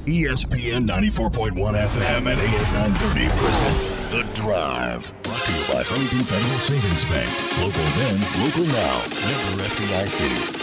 ESPN 94.1 FM and AM 930 present The Drive. Brought to you by Huntington Federal Savings Bank. Local then, local now. Member FDIC.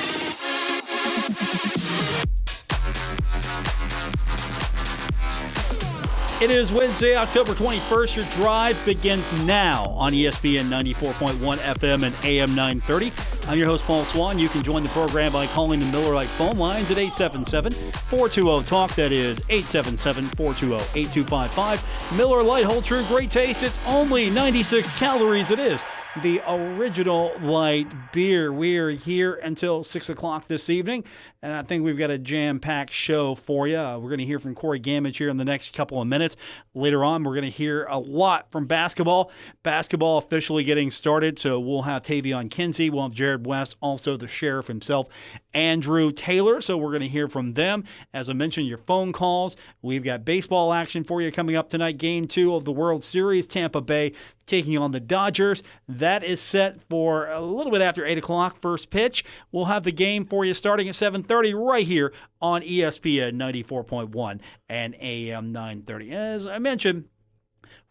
It is Wednesday, October 21st. Your drive begins now on ESPN 94.1 FM and AM 930. I'm your host, Paul Swann. You can join the program by calling the Miller Lite phone lines at 877-420-TALK. That is 877-420-8255. Miller Lite, hold true, great taste. It's only 96 calories. It is the original light beer. We are here until 6 o'clock this evening, and I think we've got a jam-packed show for you. We're going to hear from Corey Gamage here in the next couple of minutes. Later on, we're going to hear a lot from basketball. Basketball officially getting started, so we'll have Tavion Kinsey, we'll have Jared West, also the sheriff himself, Andrew Taylor, so we're going to hear from them. As I mentioned, your phone calls. We've got baseball action for you coming up tonight. Game 2 of the World Series, Tampa Bay taking on the Dodgers. That is set for a little bit after 8 o'clock, first pitch. We'll have the game for you starting at 7:30 right here on ESPN 94.1 and AM 930. As I mentioned,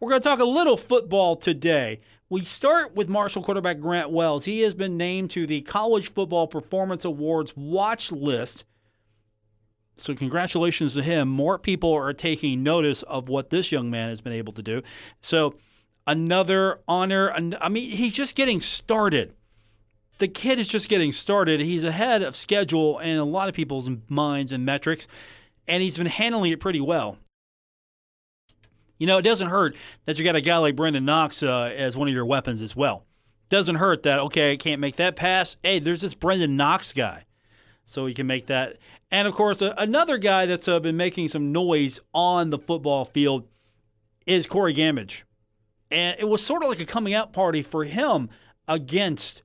we're going to talk a little football today. We start with Marshall quarterback Grant Wells. He has been named to the College Football Performance Awards watch list. So congratulations to him. More people are taking notice of what this young man has been able to do. So another honor. I mean, he's just getting started. The kid is just getting started. He's ahead of schedule in a lot of people's minds and metrics, and he's been handling it pretty well. You know, it doesn't hurt that you got a guy like Brandon Knox as one of your weapons as well. Doesn't hurt that, okay, I can't make that pass. Hey, there's this Brandon Knox guy, so he can make that. And, of course, another guy that's been making some noise on the football field is Corey Gamage. And it was sort of like a coming out party for him against,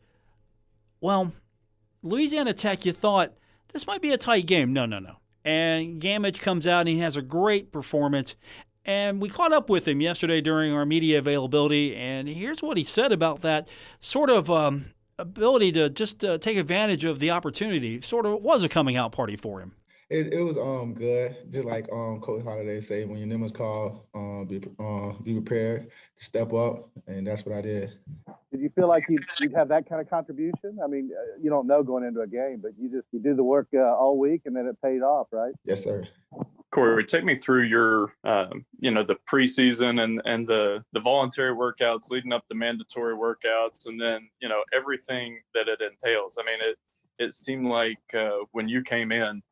well, Louisiana Tech. You thought this might be a tight game. No. And Gamage comes out and he has a great performance. And we caught up with him yesterday during our media availability, and here's what he said about that sort of ability to just take advantage of the opportunity. Sort of was a coming out party for him. It was good. Just like Coach Holiday say, when your name is called, be prepared to step up, and that's what I did. Did you feel like you'd have that kind of contribution? I mean, you don't know going into a game, but you do the work all week, and then it paid off, right? Yes, sir. Corey, take me through your, the preseason and the voluntary workouts leading up to mandatory workouts, and then, everything that it entails. I mean, it seemed like when you came in,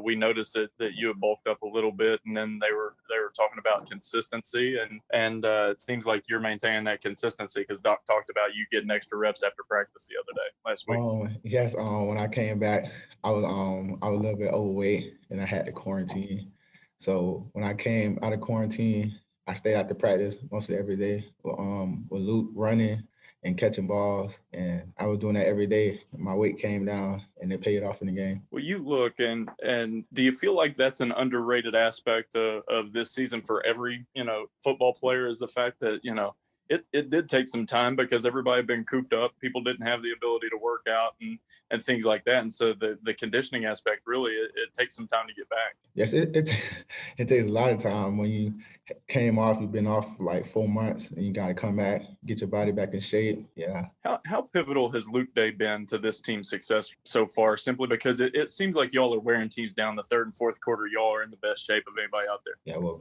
we noticed that you had bulked up a little bit, and then they were talking about consistency, and it seems like you're maintaining that consistency because Doc talked about you getting extra reps after practice the other day last week. Yes, when I came back, I was a little bit overweight, and I had to quarantine. So when I came out of quarantine, I stayed out to practice mostly every day with Luke running and catching balls, and I was doing that every day. My weight came down, and it paid off in the game. Well, you look, and do you feel like that's an underrated aspect of this season for every, football player, is the fact that, it did take some time because everybody had been cooped up. People didn't have the ability to work out and things like that. And so the conditioning aspect, really, it takes some time to get back. Yes, it takes a lot of time. When you came off, you've been off for like 4 months, and you got to come back, get your body back in shape. Yeah. How pivotal has Luke Day been to this team's success so far? Simply because it seems like y'all are wearing teams down. The third and fourth quarter, y'all are in the best shape of anybody out there. Yeah, well,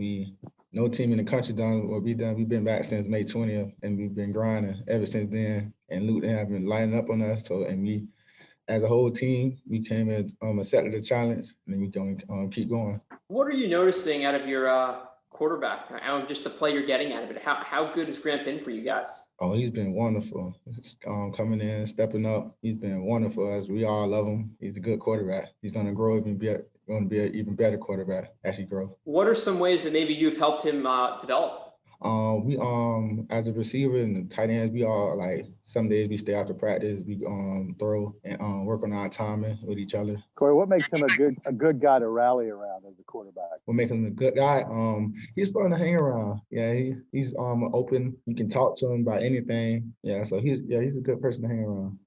no team in the country done what we done. We've been back since May 20th, and we've been grinding ever since then. And Luke Day have been lining up on us. So, and we, as a whole team, we came in, accepted the challenge, and then we're going to keep going. What are you noticing out of your quarterback, just the play you're getting out of it? How good has Grant been for you guys? Oh, he's been wonderful. Coming in, stepping up. He's been wonderful. As we all love him. He's a good quarterback. He's going to grow and be an even better quarterback as he grows. What are some ways that maybe you've helped him develop? We as a receiver and the tight ends, we all like some days we stay after practice, we throw and work on our timing with each other. Corey, what makes him a good guy to rally around as a quarterback? What makes him a good guy? He's fun to hang around. Yeah, he's open. You can talk to him about anything. Yeah, so he's a good person to hang around.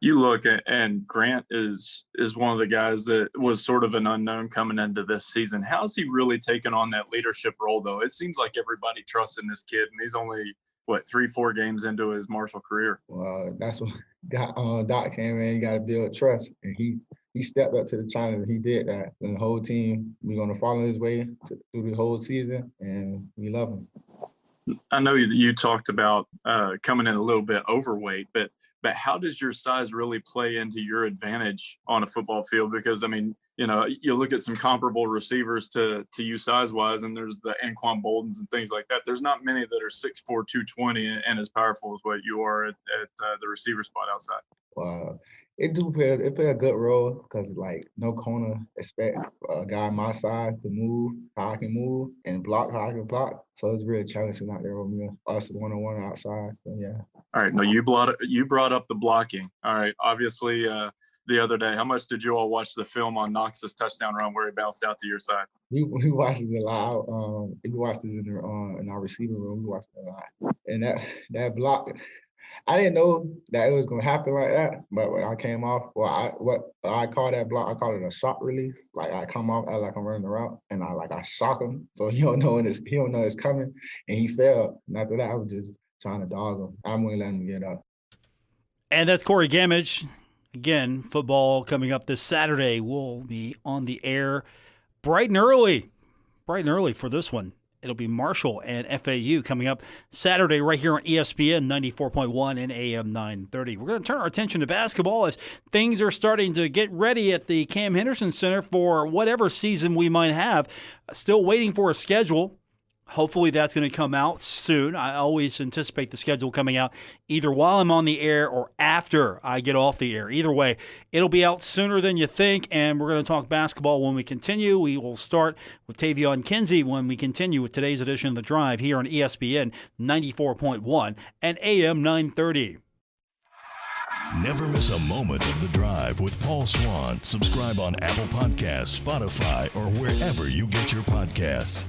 You look at, and Grant is one of the guys that was sort of an unknown coming into this season. How's he really taken on that leadership role, though? It seems like everybody trusts in this kid, and he's only, 3-4 games into his Marshall career. Well, that's what Doc came in. You got to build trust, and he stepped up to the challenge. And he did that, and the whole team, we're gonna follow his way through the whole season, and we love him. I know you talked about coming in a little bit overweight, but how does your size really play into your advantage on a football field? Because, I mean, you look at some comparable receivers to you size-wise, and there's the Anquan Boldens and things like that. There's not many that are 6'4", 220 and as powerful as what you are at the receiver spot outside. It play a good role because, like, no corner expect a guy my size to move how I can move and block how I can block. So it's really challenging out there with me, us one-on-one outside. So, yeah. All right. No, you brought up the blocking. All right. Obviously, the other day, how much did you all watch the film on Knox's touchdown run where he bounced out to your side? We watched it a lot. We watched it in our receiving room. We watched it a lot. And that block, I didn't know that it was gonna happen like that. But when I came off, I call that block, I call it a shock release. Like, I come off as like I'm running the route, and I shock him, so he don't know it's coming, and he fell. And after that, I was just trying to dog him. I'm gonna let him get up. And that's Corey Gamage. Again, football coming up this Saturday. We'll be on the air bright and early for this one. It'll be Marshall and FAU coming up Saturday right here on ESPN 94.1 and AM 930. We're going to turn our attention to basketball as things are starting to get ready at the Cam Henderson Center for whatever season we might have. Still waiting for a schedule. Hopefully that's going to come out soon. I always anticipate the schedule coming out either while I'm on the air or after I get off the air. Either way, it'll be out sooner than you think, and we're going to talk basketball when we continue. We will start with Tavion Kinsey when we continue with today's edition of The Drive here on ESPN 94.1 and AM 930. Never miss a moment of The Drive with Paul Swann. Subscribe on Apple Podcasts, Spotify, or wherever you get your podcasts.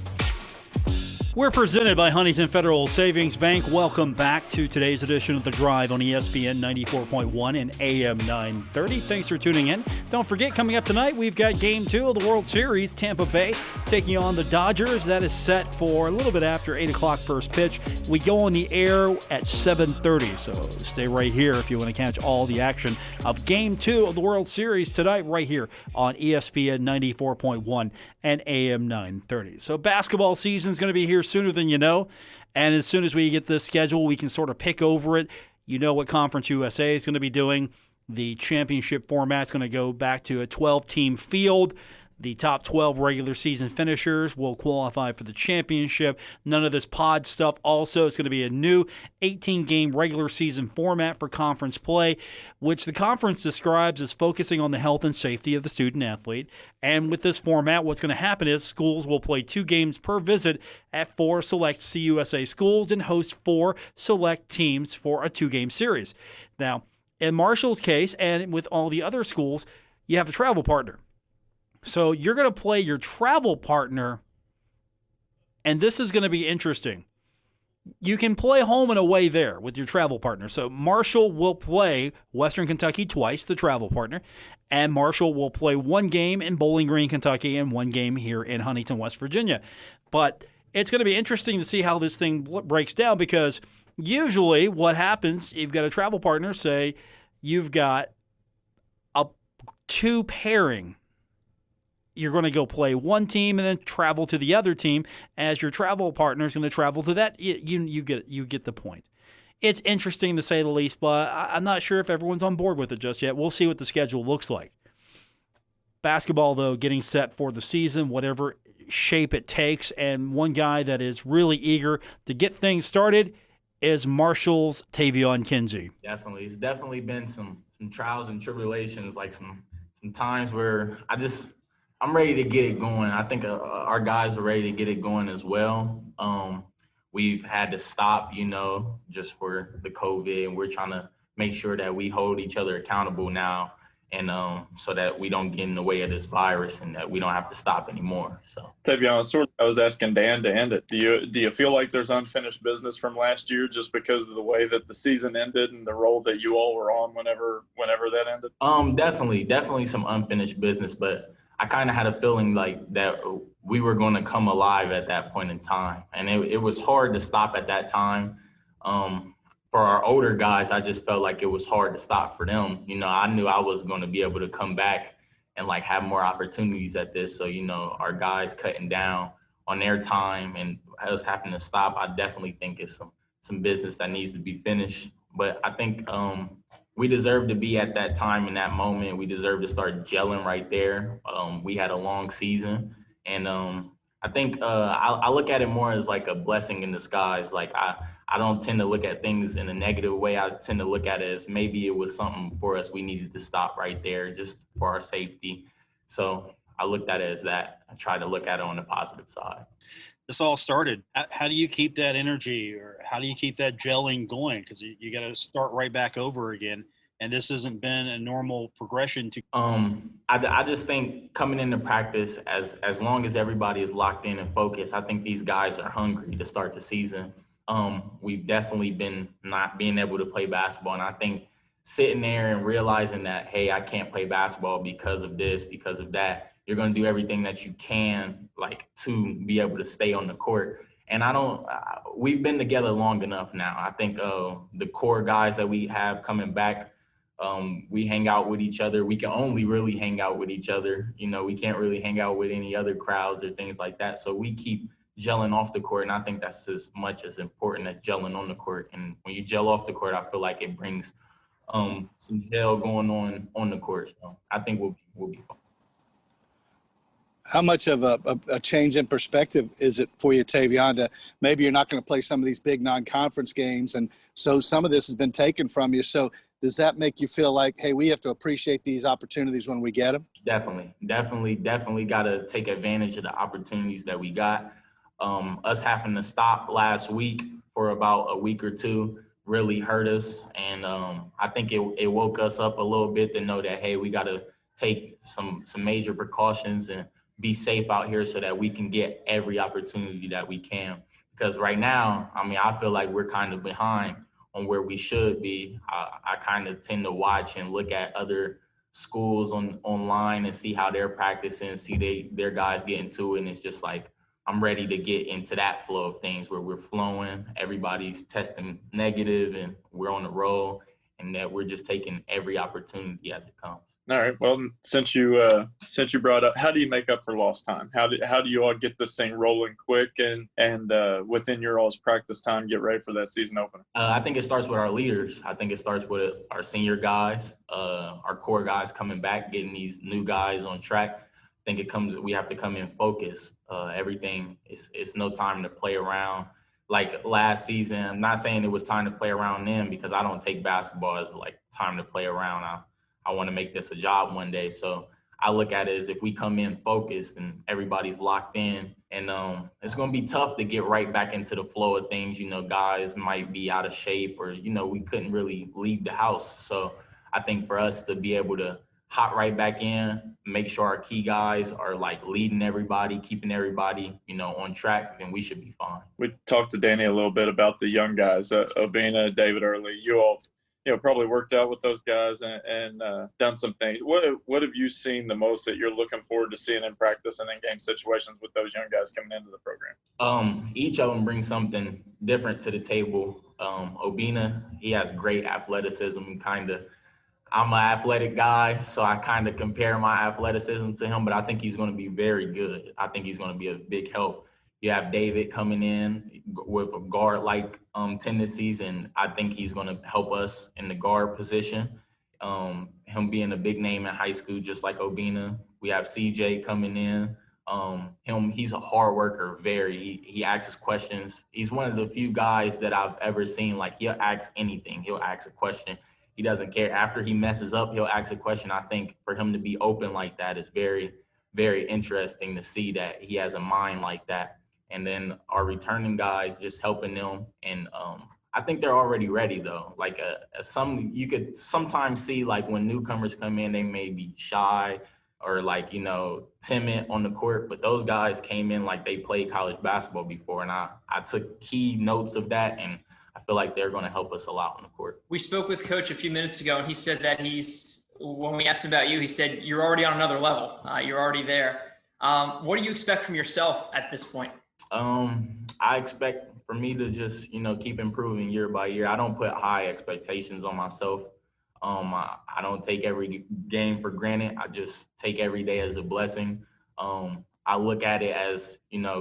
We're presented by Huntington Federal Savings Bank. Welcome back to today's edition of The Drive on ESPN 94.1 and AM 930. Thanks for tuning in. Don't forget, coming up tonight, we've got Game 2 of the World Series. Tampa Bay taking on the Dodgers. That is set for a little bit after 8 o'clock first pitch. We go on the air at 7:30, so stay right here if you want to catch all the action of Game 2 of the World Series tonight right here on ESPN 94.1 and AM 930. So basketball season is going to be here sooner than you know, and as soon as we get this schedule, we can sort of pick over it. You know what Conference USA is going to be doing. The championship format is going to go back to a 12-team field. The top 12 regular season finishers will qualify for the championship. None of this pod stuff. Also, it's going to be a new 18-game regular season format for conference play, which the conference describes as focusing on the health and safety of the student athlete. And with this format, what's going to happen is schools will play 2 games per visit at 4 select CUSA schools and host 4 select teams for a 2-game series. Now, in Marshall's case, and with all the other schools, you have a travel partner. So you're going to play your travel partner, and this is going to be interesting. You can play home and away there with your travel partner. So Marshall will play Western Kentucky twice, the travel partner, and Marshall will play 1 game in Bowling Green, Kentucky, and 1 game here in Huntington, West Virginia. But it's going to be interesting to see how this thing breaks down, because usually what happens, you've got a travel partner, say you've got a 2 pairing. You're going to go play one team and then travel to the other team as your travel partner is going to travel to that. You get the point. It's interesting to say the least, but I'm not sure if everyone's on board with it just yet. We'll see what the schedule looks like. Basketball, though, getting set for the season, whatever shape it takes, and one guy that is really eager to get things started is Marshall's Tavion Kinsey. Definitely. It's definitely been some trials and tribulations, like some times where I'm ready to get it going. I think our guys are ready to get it going as well. We've had to stop, just for the COVID, and we're trying to make sure that we hold each other accountable now and so that we don't get in the way of this virus and that we don't have to stop anymore. So, to be honest, I was asking Dan to end it. Do you feel like there's unfinished business from last year just because of the way that the season ended and the role that you all were on whenever that ended? Definitely some unfinished business, but I kind of had a feeling like that we were going to come alive at that point in time, and it was hard to stop at that time. For our older guys, I just felt like it was hard to stop for them. You know, I knew I was going to be able to come back and like have more opportunities at this. So, you know, our guys cutting down on their time and us having to stop, I definitely think it's some business that needs to be finished. But I think we deserve to be at that time in that moment. We deserve to start gelling right there. We had a long season, and I think I look at it more as like a blessing in disguise. Like I don't tend to look at things in a negative way. I tend to look at it as maybe it was something for us we needed to stop right there just for our safety. So I looked at it as that. I tried to look at it on the positive side. This all started. How do you keep that energy, or how do you keep that gelling going? Because you got to start right back over again. And this hasn't been a normal progression to. I just think coming into practice, as long as everybody is locked in and focused, I think these guys are hungry to start the season. We've definitely been not being able to play basketball. And I think sitting there and realizing that, hey, I can't play basketball because of this, because of that, you're going to do everything that you can, like, to be able to stay on the court. And we've been together long enough now. I think the core guys that we have coming back, we hang out with each other. We can only really hang out with each other. You know, we can't really hang out with any other crowds or things like that. So we keep gelling off the court. And I think that's as much as important as gelling on the court. And when you gel off the court, I feel like it brings some gel going on the court. So I think we'll be fine. How much of a change in perspective is it for you, Tavion, to maybe you're not going to play some of these big non-conference games, and so some of this has been taken from you. So does that make you feel like, hey, we have to appreciate these opportunities when we get them? Definitely got to take advantage of the opportunities that we got. Us having to stop last week for about a week or two really hurt us, and I think it woke us up a little bit to know that, hey, we got to take some major precautions and be safe out here so that we can get every opportunity that we can. Because right now, I mean, I feel like we're kind of behind on where we should be. I kind of tend to watch and look at other schools online and see how they're practicing, see their guys get into it. And it's just like, I'm ready to get into that flow of things where we're flowing, everybody's testing negative and we're on the roll, and that we're just taking every opportunity as it comes. All right. Well, since you brought up, how do you make up for lost time? How do you all get this thing rolling quick and within your all's practice time get ready for that season opener? I think it starts with our leaders. I think it starts with our senior guys, our core guys coming back, getting these new guys on track. I think we have to come in focused. Everything it's no time to play around. Like last season, I'm not saying it was time to play around then, because I don't take basketball as like time to play around. I want to make this a job one day. So I look at it as if we come in focused and everybody's locked in, and it's going to be tough to get right back into the flow of things. You know, guys might be out of shape, or, you know, we couldn't really leave the house. So I think for us to be able to hop right back in, make sure our key guys are like leading everybody, keeping everybody, you know, on track, then we should be fine. We talked to Danny a little bit about the young guys, Obina, David Early. You all, you know, probably worked out with those guys and done some things. What have you seen the most that you're looking forward to seeing in practice and in game situations with those young guys coming into the program? Each of them brings something different to the table. Obina, he has great athleticism. I'm an athletic guy, so I kind of compare my athleticism to him, but I think he's going to be very good. I think he's going to be a big help. You have David coming in with a guard-like tendencies, and I think he's going to help us in the guard position. Him being a big name in high school, just like Obina. We have CJ coming in. He's a hard worker, he asks questions. He's one of the few guys that I've ever seen, like, he'll ask anything. He'll ask a question. He doesn't care. After he messes up, he'll ask a question. I think for him to be open like that is very, very interesting to see that he has a mind like that. And then our returning guys, just helping them. And I think they're already ready though. Like you could sometimes see like when newcomers come in, they may be shy or like, timid on the court, but those guys came in like they played college basketball before. And I took key notes of that, and I feel like they're going to help us a lot on the court. We spoke with Coach a few minutes ago, and he said that when we asked him about you, he said, you're already on another level. You're already there. What do you expect from yourself at this point? I expect for me to just, keep improving year by year. I don't put high expectations on myself. I don't take every game for granted. I just take every day as a blessing. I look at it as,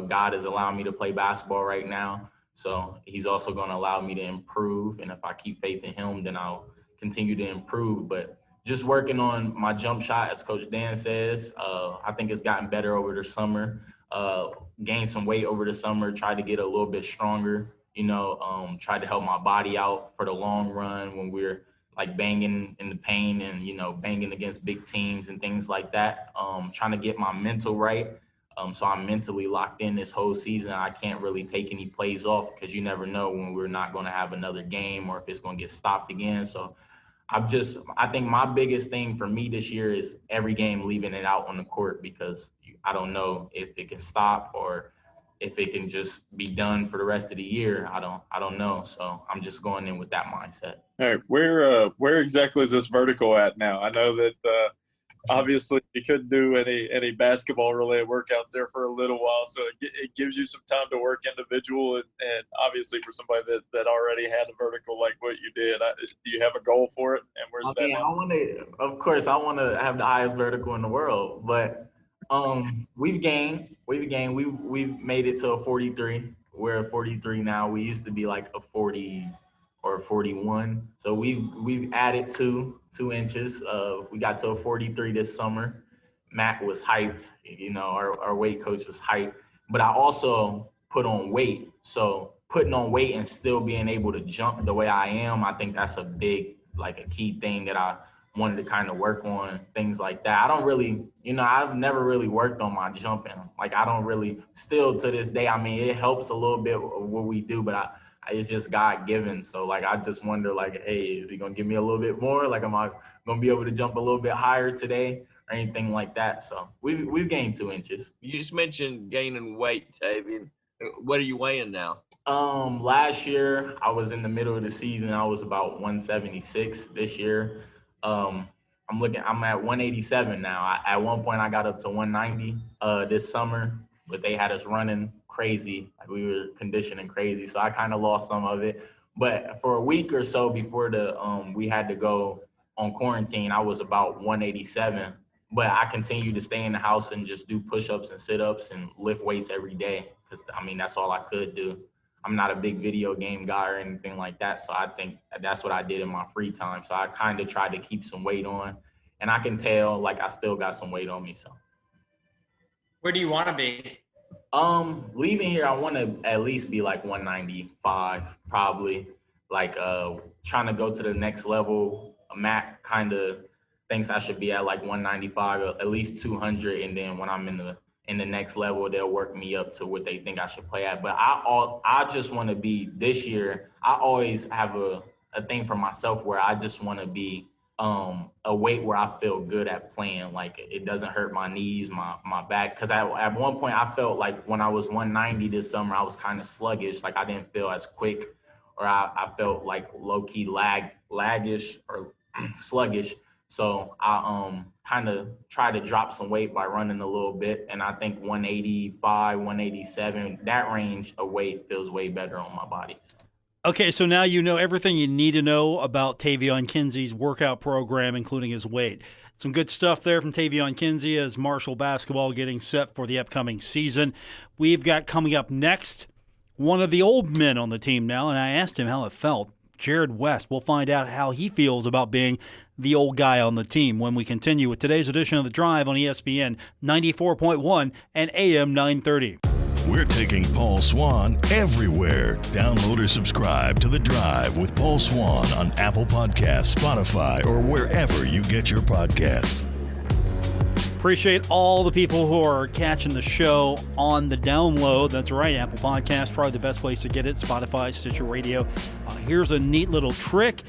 God is allowing me to play basketball right now. So he's also going to allow me to improve. And if I keep faith in him, then I'll continue to improve. But just working on my jump shot, as Coach Dan says, I think it's gotten better over the summer. Gained some weight over the summer, tried to get a little bit stronger, tried to help my body out for the long run when we're like banging in the paint and, banging against big teams and things like that. Trying to get my mental right. So I'm mentally locked in this whole season. I can't really take any plays off because you never know when we're not going to have another game or if it's going to get stopped again. So I think my biggest thing for me this year is every game leaving it out on the court, because I don't know if it can stop or if it can just be done for the rest of the year. I don't know. So I'm just going in with that mindset. All right. Where exactly is this vertical at now? I know that obviously you couldn't do any basketball related workouts there for a little while. So it gives you some time to work individual. And obviously for somebody that already had a vertical like what you did, do you have a goal for it? And where's that now? Of course, I want to have the highest vertical in the world, but we've gained. We've made it to a 43. We're a 43 now. We used to be like a 40 or 41. So we've added 2 inches. We got to a 43 this summer. Matt was hyped. Our weight coach was hyped. But I also put on weight. So putting on weight and still being able to jump the way I am, I think that's a key thing that I wanted to kind of work on, things like that. I don't really, I've never really worked on my jumping. Like I don't really, still to this day, I mean, it helps a little bit of what we do, but it's just God given. So like, I just wonder like, hey, is he going to give me a little bit more? Like, am I going to be able to jump a little bit higher today or anything like that? So we've gained 2 inches. You just mentioned gaining weight, Tavian. What are you weighing now? Last year I was in the middle of the season. I was about 176. This year, I'm at 187 now. At one point I got up to 190 this summer, but they had us running crazy. Like we were conditioning crazy. So I kind of lost some of it. But for a week or so before we had to go on quarantine, I was about 187. But I continued to stay in the house and just do push-ups and sit-ups and lift weights every day. Because, that's all I could do. I'm not a big video game guy or anything like that. So I think that's what I did in my free time. So I kind of tried to keep some weight on. And I can tell, like, I still got some weight on me. So where do you want to be? Leaving here, I want to at least be like 195, probably. Like, trying to go to the next level. Matt kind of thinks I should be at like 195, at least 200. And then when I'm in the next level, they'll work me up to what they think I should play at. But I just want to be, this year, I always have a thing for myself where I just want to be a weight where I feel good at playing. Like it doesn't hurt my knees, my back. Because at one point I felt like when I was 190 this summer, I was kind of sluggish. Like I didn't feel as quick, or I felt like low-key laggish or sluggish. So I kind of try to drop some weight by running a little bit. And I think 185, 187, that range of weight feels way better on my body. Okay, so now you know everything you need to know about Tavion Kinsey's workout program, including his weight. Some good stuff there from Tavion Kinsey as Marshall basketball getting set for the upcoming season. We've got coming up next one of the old men on the team now, and I asked him how it felt. Jared West. We'll find out how he feels about being the old guy on the team when we continue with today's edition of The Drive on ESPN 94.1 and AM 930. We're taking Paul Swann everywhere. Download or subscribe to The Drive with Paul Swann on Apple Podcasts, Spotify, or wherever you get your podcasts. Appreciate all the people who are catching the show on the download. That's right, Apple Podcasts, probably the best place to get it. Spotify, Stitcher Radio. Here's a neat little trick.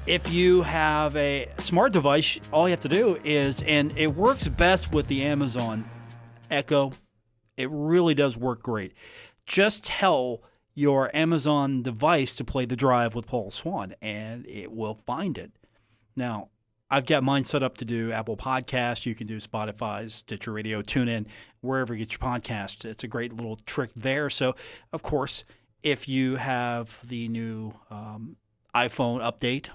If you have a smart device, all you have to do is, and it works best with the Amazon Echo. It really does work great. Just tell your Amazon device to play The Drive with Paul Swann, and it will find it. Now, I've got mine set up to do Apple Podcasts. You can do Spotify, Stitcher Radio, TuneIn, wherever you get your podcast. It's a great little trick there. So, of course, if you have the new iPhone update,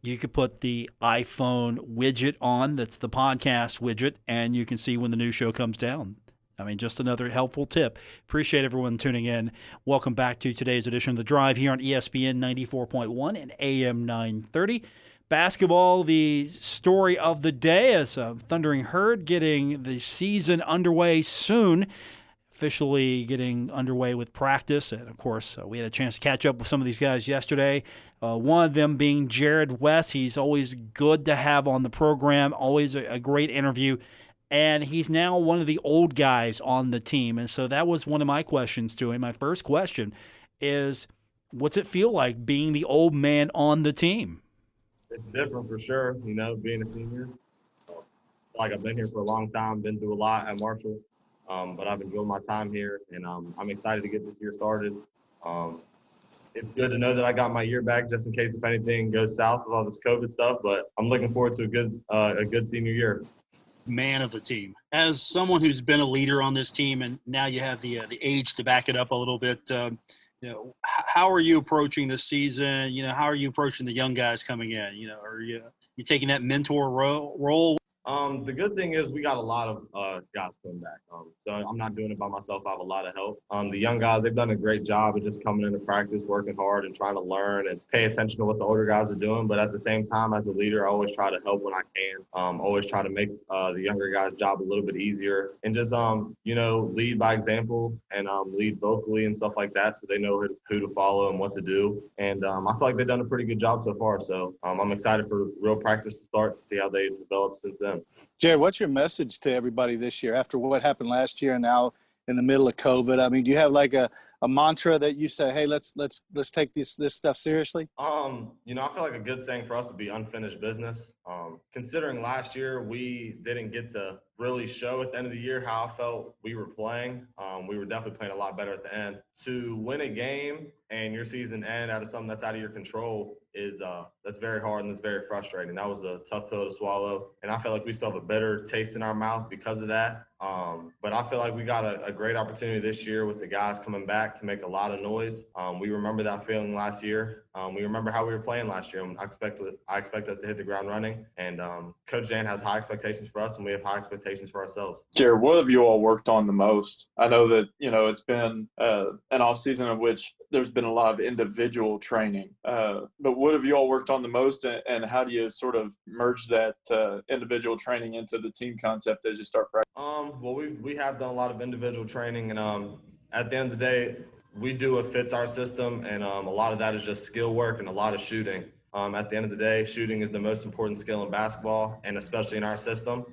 you could put the iPhone widget on. That's the podcast widget, and you can see when the new show comes down. I mean, just another helpful tip. Appreciate everyone tuning in. Welcome back to today's edition of The Drive here on ESPN 94.1 and AM 930. Basketball, the story of the day, as a Thundering Herd getting the season underway soon. Officially getting underway with practice. And, of course, we had a chance to catch up with some of these guys yesterday. One of them being Jared West. He's always good to have on the program, always a great interview. And he's now one of the old guys on the team. And so that was one of my questions to him. My first question is, what's it feel like being the old man on the team? It's different for sure, being a senior. Like I've been here for a long time, been through a lot at Marshall. But I've enjoyed my time here, and I'm excited to get this year started. It's good to know that I got my year back just in case if anything goes south with all this COVID stuff. But I'm looking forward to a good senior year. Man of the team. As someone who's been a leader on this team, and now you have the age to back it up a little bit. How are you approaching this season? How are you approaching the young guys coming in? Are you taking that mentor role? The good thing is we got a lot of guys coming back. So I'm not doing it by myself. I have a lot of help. The young guys, they've done a great job of just coming into practice, working hard and trying to learn and pay attention to what the older guys are doing. But at the same time, as a leader, I always try to help when I can. Always try to make the younger guys' job a little bit easier and just, lead by example and lead vocally and stuff like that so they know who to follow and what to do. And I feel like they've done a pretty good job so far. So I'm excited for real practice to start to see how they develop since then. Jared, what's your message to everybody this year after what happened last year and now in the middle of COVID? I mean, do you have like a mantra that you say, hey, let's take this stuff seriously? I feel like a good saying for us would be unfinished business. Considering last year we didn't get to really show at the end of the year how I felt we were playing. We were definitely playing a lot better at the end. To win a game and your season end out of something that's out of your control is that's very hard and that's very frustrating. That was a tough pill to swallow, and I feel like we still have a bitter taste in our mouth because of that. But I feel like we got a great opportunity this year with the guys coming back to make a lot of noise. We remember that feeling last year. We remember how we were playing last year. I expect us to hit the ground running, and Coach Dan has high expectations for us, and we have high expectations for ourselves. Jared, what have you all worked on the most? I know that, it's been an off season in which there's been a lot of individual training, but what have you all worked on the most, and how do you sort of merge that individual training into the team concept as you start practicing? Well, we have done a lot of individual training, and at the end of the day, we do what fits our system, and a lot of that is just skill work and a lot of shooting. At the end of the day, shooting is the most important skill in basketball, and especially in our system.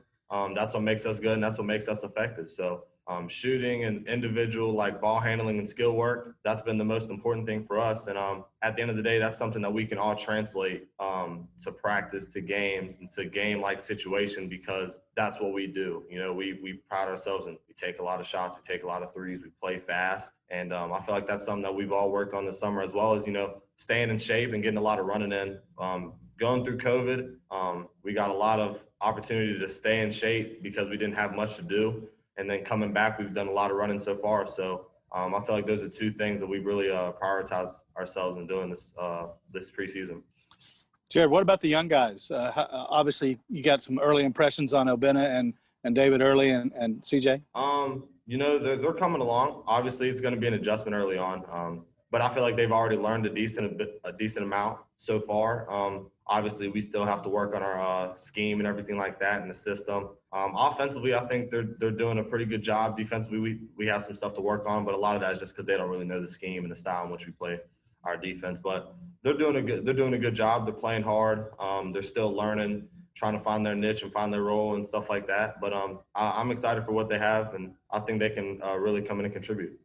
That's what makes us good, and that's what makes us effective. So shooting and individual like ball handling and skill work, that's been the most important thing for us. And at the end of the day, that's something that we can all translate to practice, to games, and to game-like situation, because that's what we do. We pride ourselves and we take a lot of shots, we take a lot of threes, we play fast. And I feel like that's something that we've all worked on this summer, as well as, staying in shape and getting a lot of running in. Going through COVID, we got a lot of opportunity to stay in shape because we didn't have much to do. And then coming back, we've done a lot of running so far. So I feel like those are two things that we've really prioritized ourselves in doing this preseason. Jared, what about the young guys? Obviously, you got some early impressions on Obinna and David Early and CJ. They're coming along. Obviously, it's going to be an adjustment early on. But I feel like they've already learned a decent amount so far. Obviously, we still have to work on our scheme and everything like that in the system. Offensively, I think they're doing a pretty good job. Defensively, we have some stuff to work on, but a lot of that is just because they don't really know the scheme and the style in which we play our defense. But they're doing a good job. They're playing hard. They're still learning. trying to find their niche and find their role and stuff like that. But I'm excited for what they have, and I think they can really come in and contribute.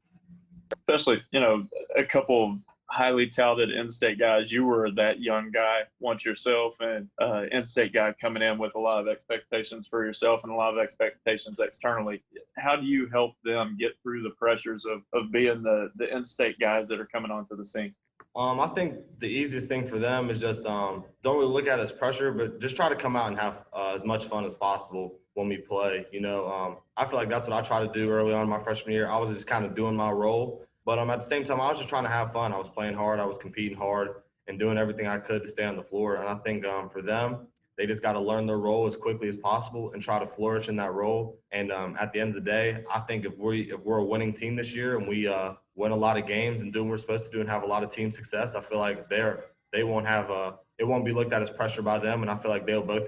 Especially, a couple of highly talented in-state guys. You were that young guy once yourself, and in-state guy coming in with a lot of expectations for yourself and a lot of expectations externally. How do you help them get through the pressures of being the in-state guys that are coming onto the scene? I think the easiest thing for them is just don't really look at it as pressure, but just try to come out and have as much fun as possible when we play. I feel like that's what I try to do early on in my freshman year. I was just kind of doing my role, but at the same time, I was just trying to have fun. I was playing hard, I was competing hard, and doing everything I could to stay on the floor. And I think for them, they just got to learn their role as quickly as possible and try to flourish in that role. And at the end of the day, I think if we're a winning team this year and we win a lot of games and do what we're supposed to do and have a lot of team success, I feel like they won't have it won't be looked at as pressure by them. And I feel like they'll all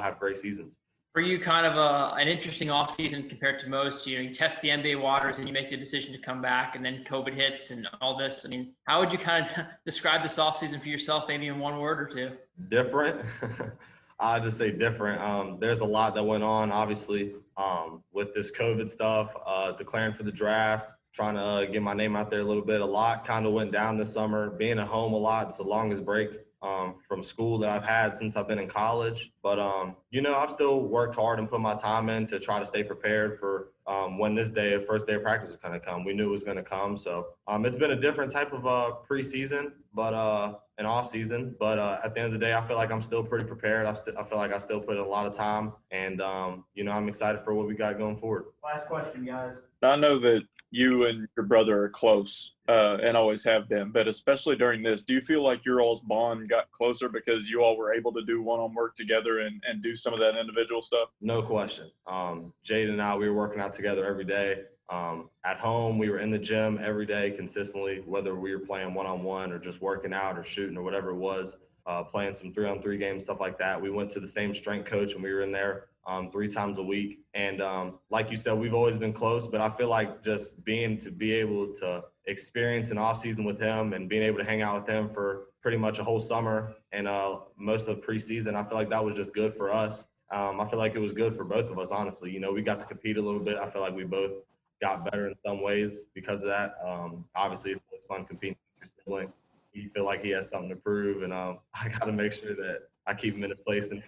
have great seasons. For you, kind of an interesting offseason compared to most. You test the NBA waters and you make the decision to come back, and then COVID hits and all this. I mean, how would you kind of describe this offseason for yourself, maybe in one word or two? Different. I'd just say different. There's a lot that went on, obviously, with this COVID stuff, declaring for the draft, trying to get my name out there a little bit. A lot kind of went down this summer. Being at home a lot, it's the longest break from school that I've had since I've been in college. But, I've still worked hard and put my time in to try to stay prepared for when this day, the first day of practice was going to come. We knew it was going to come. So it's been a different type of preseason, but an off season. But at the end of the day, I feel like I'm still pretty prepared. I feel like I still put in a lot of time. And, I'm excited for what we got going forward. Last question, guys. I know that you and your brother are close and always have been, but especially during this, do you feel like your all's bond got closer because you all were able to do one-on work together and do some of that individual stuff? No question. Jade and I, we were working out together every day. At home, we were in the gym every day consistently, whether we were playing one-on-one or just working out or shooting or whatever it was, playing some 3-on-3 games, stuff like that. We went to the same strength coach and we were in there 3 times a week. And like you said, we've always been close, but I feel like just to be able to experience an off season with him and being able to hang out with him for pretty much a whole summer and most of preseason, I feel like that was just good for us. I feel like it was good for both of us, honestly. We got to compete a little bit. I feel like we both got better in some ways because of that. Obviously, it's always fun competing with your sibling. You feel like he has something to prove, and I got to make sure that I keep him in his place. And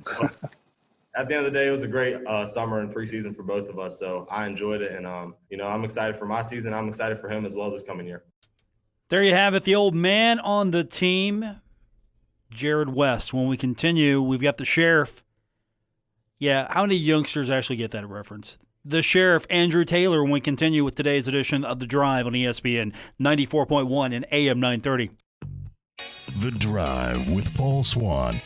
so, at the end of the day, it was a great summer and preseason for both of us. So I enjoyed it. And, I'm excited for my season. I'm excited for him as well this coming year. There you have it, the old man on the team, Jared West. When we continue, we've got the sheriff. Yeah, how many youngsters actually get that reference? The sheriff, Andrew Taylor, when we continue with today's edition of The Drive on ESPN 94.1 and AM 930. The Drive with Paul Swann.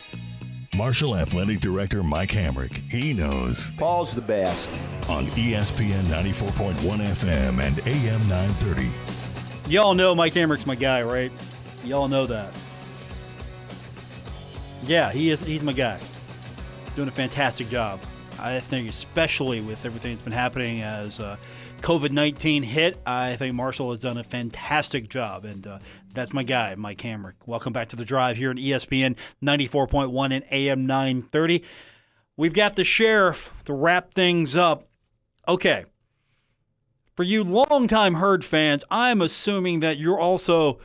Marshall Athletic Director Mike Hamrick. He knows. Paul's the best. On ESPN 94.1 FM and AM 930. Y'all know Mike Hamrick's my guy, right? Y'all know that. Yeah, he's my guy. Doing a fantastic job. I think especially with everything that's been happening as COVID-19 hit, I think Marshall has done a fantastic job, and that's my guy, Mike Hamrick. Welcome back to The Drive here on ESPN 94.1 and AM 930. We've got the sheriff to wrap things up. Okay, for you longtime Herd fans, I'm assuming that you're also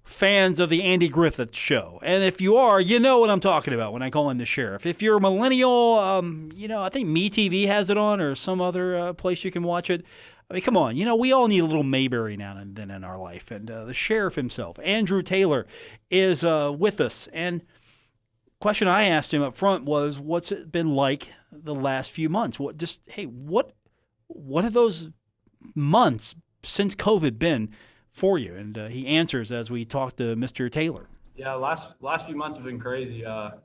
fans of the Andy Griffith Show. And if you are, you know what I'm talking about when I call him the sheriff. If you're a millennial, I think MeTV has it on or some other place you can watch it. I mean, come on. We all need a little Mayberry now and then in our life. And the sheriff himself, Andrew Taylor, is with us. And question I asked him up front was, what's it been like the last few months? What have those months since COVID been for you? And he answers as we talk to Mr. Taylor. Yeah, last few months have been crazy.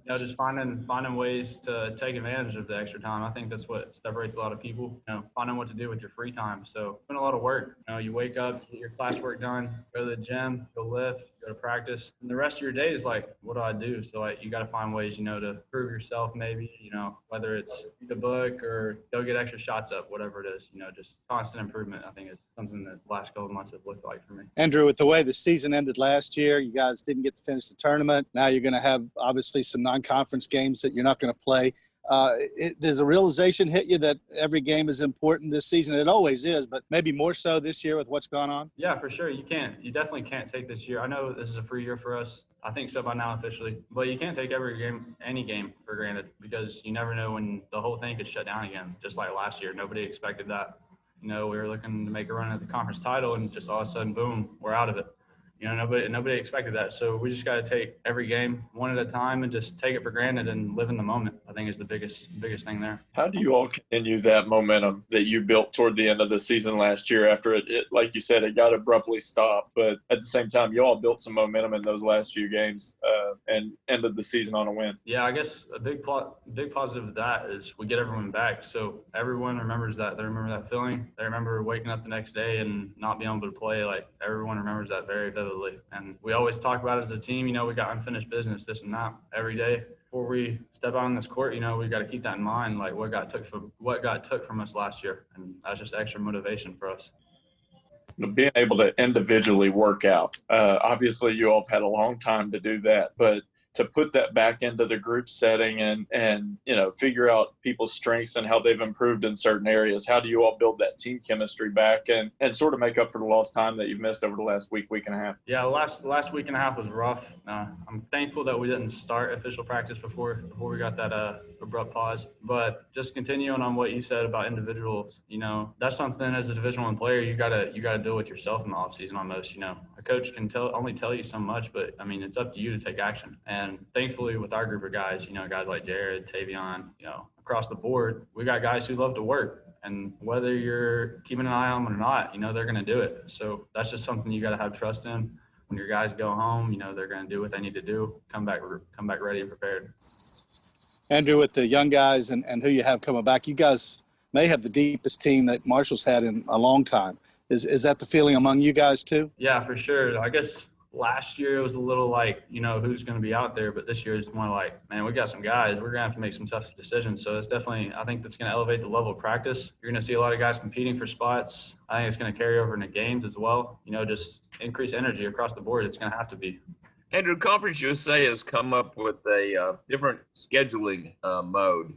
Just finding ways to take advantage of the extra time. I think that's what separates a lot of people. Finding what to do with your free time. So it's been a lot of work. You wake up, get your classwork done, go to the gym, go lift, go to practice, and the rest of your day is like, what do I do? So you got to find ways, to prove yourself. Maybe whether it's read the book or go get extra shots up, whatever it is. Just constant improvement. I think is something that the last couple of months have looked like for me. Andrew, with the way the season ended last year, you guys didn't get to finish finish the tournament. Now you're going to have obviously some non-conference games that you're not going to play. Does a realization hit you that every game is important this season? It always is, but maybe more so this year with what's gone on? Yeah, for sure. You definitely can't take this year. I know this is a free year for us. I think so by now officially, but you can't take any game for granted because you never know when the whole thing could shut down again. Just like last year, nobody expected that. We were looking to make a run at the conference title and just all of a sudden, boom, we're out of it. Nobody expected that. So we just got to take every game one at a time and just take it for granted and live in the moment. I think is the biggest thing there. How do you all continue that momentum that you built toward the end of the season last year after it like you said, it got abruptly stopped, but at the same time, you all built some momentum in those last few games and ended the season on a win? Yeah, I guess a big positive of that is we get everyone back. So everyone remembers that. They remember that feeling. They remember waking up the next day and not being able to play. Like everyone remembers that very vividly. And we always talk about it as a team, we got unfinished business, this and that every day. Before we step out on this court, we got to keep that in mind, like what got took from us last year. And that's just extra motivation for us. Being able to individually work out. Obviously, you all have had a long time to do that, but to put that back into the group setting and figure out people's strengths and how they've improved in certain areas. How do you all build that team chemistry back and sort of make up for the lost time that you've missed over the last week and a half? Yeah, the last week and a half was rough. I'm thankful that we didn't start official practice before we got that abrupt pause. But just continuing on what you said about individuals, that's something as a Division I player you gotta deal with yourself in the offseason almost. A coach can only tell you so much, but it's up to you to take action. And thankfully, with our group of guys, guys like Jared, Tavion, across the board, we got guys who love to work. And whether you're keeping an eye on them or not, they're going to do it. So that's just something you got to have trust in. When your guys go home, they're going to do what they need to do, come back ready and prepared. Andrew, with the young guys and who you have coming back, you guys may have the deepest team that Marshall's had in a long time. Is that the feeling among you guys too? Yeah, for sure. I guess last year it was a little like, who's going to be out there, but this year it's more like, man, we got some guys. We're going to have to make some tough decisions. So it's definitely, I think that's going to elevate the level of practice. You're going to see a lot of guys competing for spots. I think it's going to carry over into games as well. Just increase energy across the board. It's going to have to be. Andrew, Conference USA has come up with a different scheduling mode.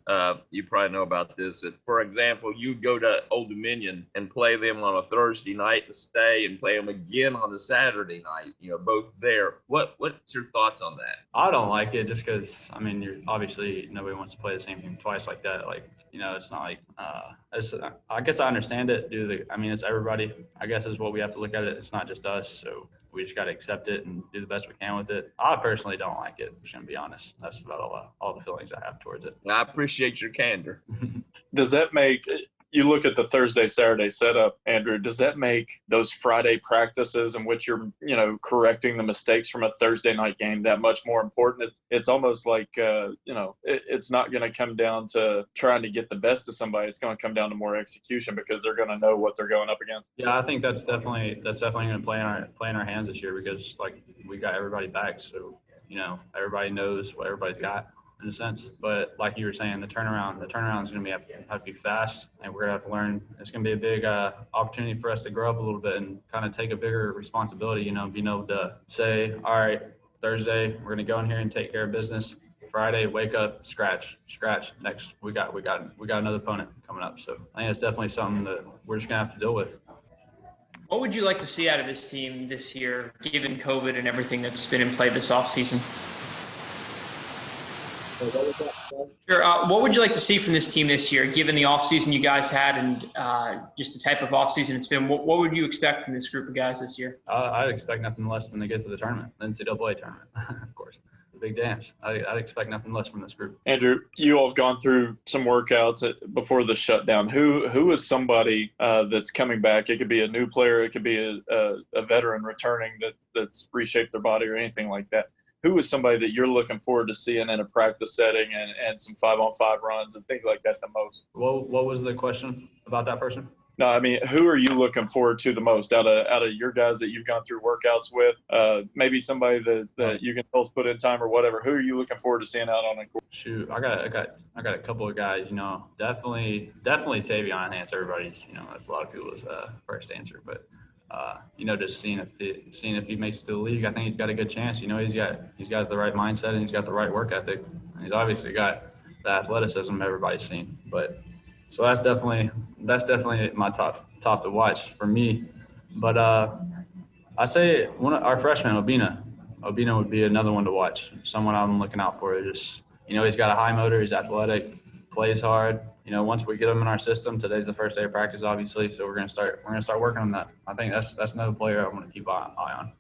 You probably know about this. For example, you go to Old Dominion and play them on a Thursday night to stay and play them again on a Saturday night, both there. What's your thoughts on that? I don't like it just because, you're obviously nobody wants to play the same thing twice like that. Like, it's not like I guess I understand it. It's everybody, I guess, is what we have to look at it. It's not just us. So we just got to accept it and do the best we can with it. I personally don't like it, I'm just going to be honest. That's about all the feelings I have towards it. I appreciate your candor. Does that make – you look at the Thursday, Saturday setup, Andrew, does that make those Friday practices in which you're, correcting the mistakes from a Thursday night game that much more important? It's almost like, it's not going to come down to trying to get the best of somebody. It's going to come down to more execution because they're going to know what they're going up against. Yeah, I think that's definitely going to play in our hands this year because, we got everybody back. So, everybody knows what everybody's got. In a sense, but like you were saying, the turnaround is going to have to be fast, and we're going to have to learn. It's going to be a big opportunity for us to grow up a little bit and kind of take a bigger responsibility. Being able to say, all right, Thursday we're going to go in here and take care of business. Friday, wake up, scratch. Next, we got another opponent coming up. So I think it's definitely something that we're just going to have to deal with. What would you like to see out of this team this year, given COVID and everything that's been in play this offseason? Sure. What would you like to see from this team this year, given the offseason you guys had and just the type of offseason it's been? What would you expect from this group of guys this year? I'd expect nothing less than to get to the tournament, the NCAA tournament, of course. The big dance. I'd expect nothing less from this group. Andrew, you all have gone through some workouts before the shutdown. Who is somebody that's coming back? It could be a new player. It could be a veteran returning that's reshaped their body or anything like that. Who is somebody that you're looking forward to seeing in a practice setting and some 5-on-5 runs and things like that the most? What was the question about that person? No, who are you looking forward to the most out of your guys that you've gone through workouts with? Maybe somebody that you can tell us put in time or whatever. Who are you looking forward to seeing out on the court? Shoot, I got a couple of guys. Definitely Tavion. That's everybody's. That's a lot of people's first answer, but. Just seeing if he makes it to the league, I think he's got a good chance. He's got the right mindset and he's got the right work ethic. And he's obviously got the athleticism everybody's seen. But so that's definitely my top to watch for me. But I say our freshman Obina would be another one to watch. Someone I'm looking out for. Just he's got a high motor. He's athletic, plays hard. Once we get him in our system, today's the first day of practice, obviously. So we're gonna start working on that. I think that's another player I'm gonna keep an eye on.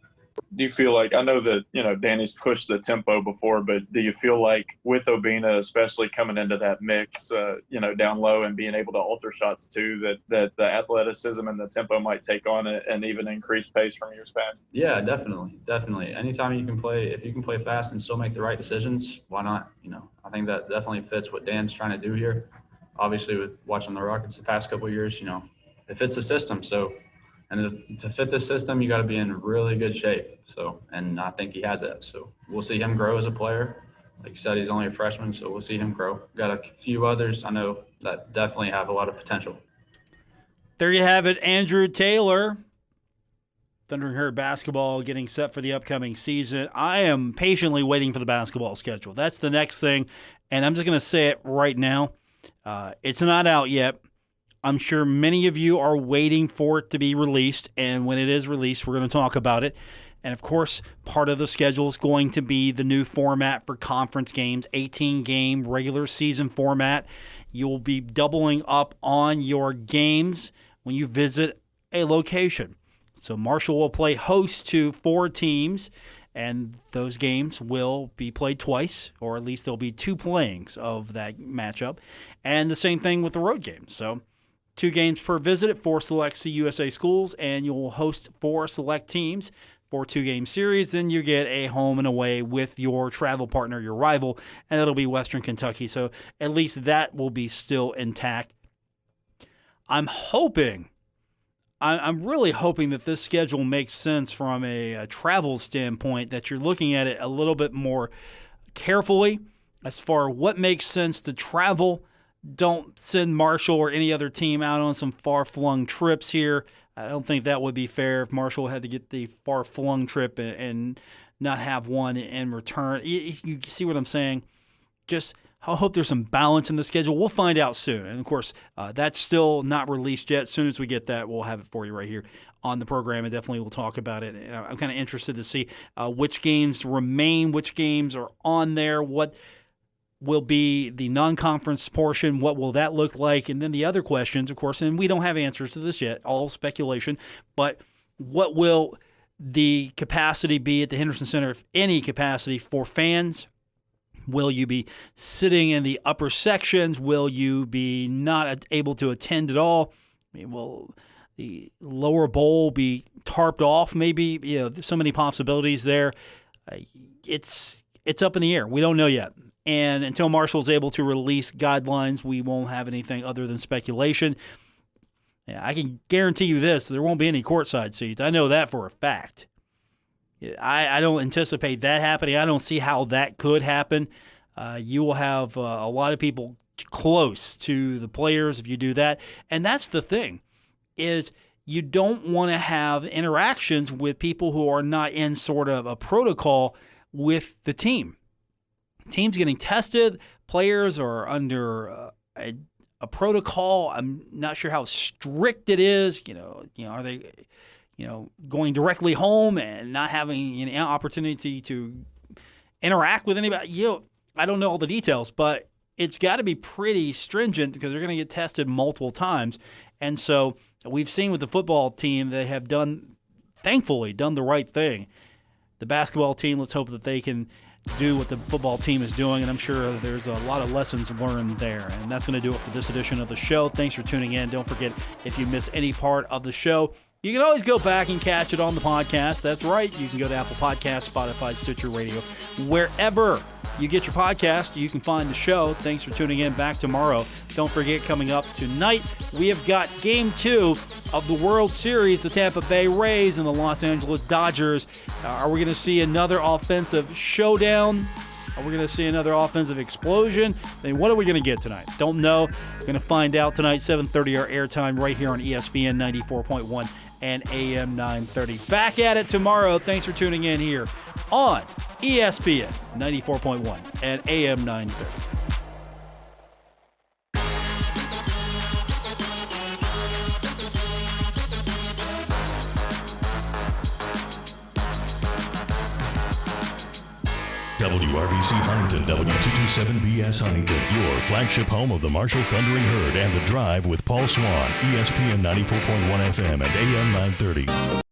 Do you feel like, I know that, Danny's pushed the tempo before, but do you feel like with Obina, especially coming into that mix, down low and being able to alter shots too, that the athleticism and the tempo might take on an even increased pace from years past? Yeah, definitely. Anytime if you can play fast and still make the right decisions, why not? I think that definitely fits what Dan's trying to do here. Obviously, with watching the Rockets the past couple of years, it fits the system. So, and to fit this system, you got to be in really good shape. So, and I think he has that. So we'll see him grow as a player. Like you said, he's only a freshman, so we'll see him grow. Got a few others I know that definitely have a lot of potential. There you have it, Andrew Taylor. Thundering Herd basketball getting set for the upcoming season. I am patiently waiting for the basketball schedule. That's the next thing, and I'm just going to say it right now. It's not out yet. I'm sure many of you are waiting for it to be released, and when it is released, we're going to talk about it. And, of course, part of the schedule is going to be the new format for conference games, 18-game regular season format. You'll be doubling up on your games when you visit a location. So Marshall will play host to 4 teams, and those games will be played twice, or at least there'll be 2 playings of that matchup. And the same thing with the road games. So 2 games per visit at 4 select CUSA schools, and you'll host 4 select teams for 2-game series. Then you get a home and away with your travel partner, your rival, and that'll be Western Kentucky. So at least that will be still intact. I'm really hoping that this schedule makes sense from a travel standpoint, that you're looking at it a little bit more carefully as far as what makes sense to travel. Don't send Marshall or any other team out on some far-flung trips here. I don't think that would be fair if Marshall had to get the far-flung trip and not have one in return. You see what I'm saying? Just I hope there's some balance in the schedule. We'll find out soon. And, of course, that's still not released yet. As soon as we get that, we'll have it for you right here on the program, and definitely we'll talk about it. And I'm kind of interested to see which games remain, which games are on there, what will be the non-conference portion, what will that look like, and then the other questions, of course, and we don't have answers to this yet, all speculation, but what will the capacity be at the Henderson Center, if any capacity, for fans? Will you be sitting in the upper sections? Will you be not able to attend at all? I mean, will the lower bowl be tarped off? Maybe, there's so many possibilities there. It's up in the air. We don't know yet. And until Marshall's able to release guidelines, we won't have anything other than speculation. Yeah, I can guarantee you this, there won't be any courtside seats. I know that for a fact. I don't anticipate that happening. I don't see how that could happen. You will have a lot of people close to the players if you do that. And that's the thing, is you don't want to have interactions with people who are not in sort of a protocol with the team. Teams getting tested, players are under a protocol. I'm not sure how strict it is. Are they, going directly home and not having an opportunity to interact with anybody? I don't know all the details, but it's got to be pretty stringent because they're going to get tested multiple times. And so we've seen with the football team, they have thankfully done the right thing. The basketball team, let's hope that they can do what the football team is doing, and I'm sure there's a lot of lessons learned there. And that's going to do it for this edition of the show. Thanks for tuning in. Don't forget, if you miss any part of the show, you can always go back and catch it on the podcast. That's right. You can go to Apple Podcasts, Spotify, Stitcher Radio, wherever you get your podcast, you can find the show. Thanks for tuning in. Back tomorrow. Don't forget, coming up tonight, we have got Game 2 of the World Series, the Tampa Bay Rays and the Los Angeles Dodgers. Are we going to see another offensive showdown? Are we going to see another offensive explosion? I mean, what are we going to get tonight? Don't know. We're going to find out tonight, 7:30 our airtime right here on ESPN 94.1 and AM 930. Back at it tomorrow. Thanks for tuning in here on ESPN 94.1 and AM 930. WRBC Huntington, W227BS Huntington, your flagship home of the Marshall Thundering Herd and The Drive with Paul Swann, ESPN 94.1 FM and AM 930.